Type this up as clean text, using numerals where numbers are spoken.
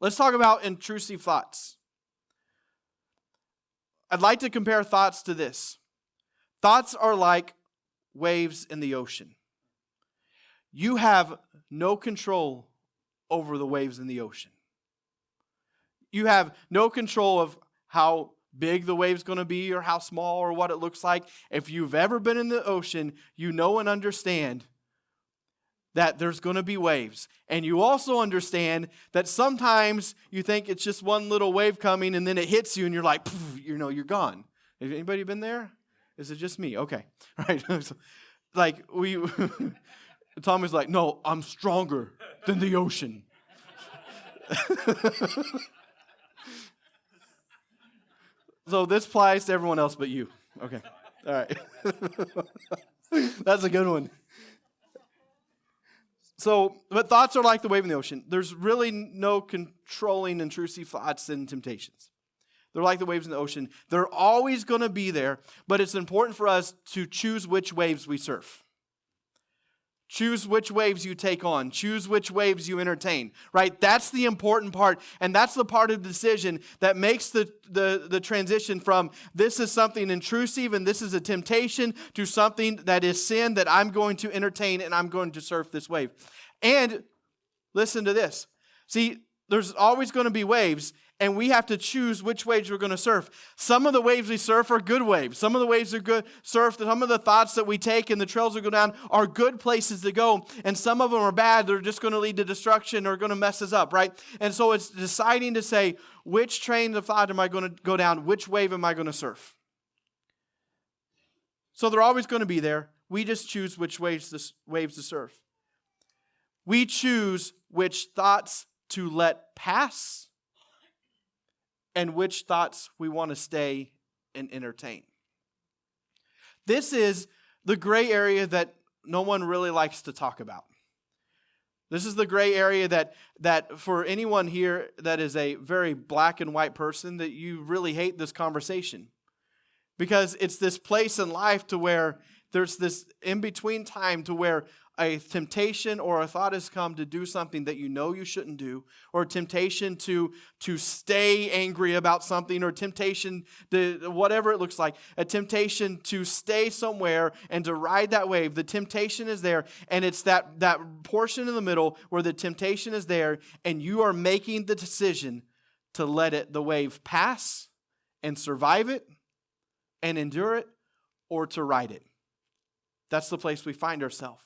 Let's talk about intrusive thoughts. I'd like to compare thoughts to this. Thoughts are like waves in the ocean. You have no control over the waves in the ocean. You have no control of how big the wave's going to be or how small or what it looks like. If you've ever been in the ocean, you know and understand that there's going to be waves. And you also understand that sometimes you think it's just one little wave coming and then it hits you and you're like, you're gone. Have anybody been there? Is it just me? Okay. All right. Like Tom was like, no, I'm stronger than the ocean. So this applies to everyone else but you. Okay. All right. That's a good one. So, but thoughts are like the wave in the ocean. There's really no controlling intrusive thoughts and temptations. They're like the waves in the ocean. They're always going to be there, but it's important for us to choose which waves we surf. Choose which waves you take on. Choose which waves you entertain, right? That's the important part, and that's the part of the decision that makes the transition from this is something intrusive and this is a temptation to something that is sin that I'm going to entertain and I'm going to surf this wave. And listen to this. See, there's always going to be waves, and we have to choose which waves we're going to surf. Some of the waves we surf are good waves. Some of the waves are good surf. Some of the thoughts that we take and the trails we go down are good places to go. And some of them are bad. They're just going to lead to destruction or going to mess us up, right? And so it's deciding to say, which train of thought am I going to go down? Which wave am I going to surf? So they're always going to be there. We just choose which waves to surf. We choose which thoughts to let pass and which thoughts we want to stay and entertain. This is the gray area that no one really likes to talk about. This is the gray area that for anyone here that is a very black and white person, that you really hate this conversation. Because it's this place in life to where there's this in-between time to where a temptation or a thought has come to do something that you know you shouldn't do, or a temptation to stay angry about something, or temptation to whatever it looks like, a temptation to stay somewhere and to ride that wave. The temptation is there, and it's that portion in the middle where the temptation is there, and you are making the decision to let the wave pass and survive it and endure it, or to ride it. That's the place we find ourselves.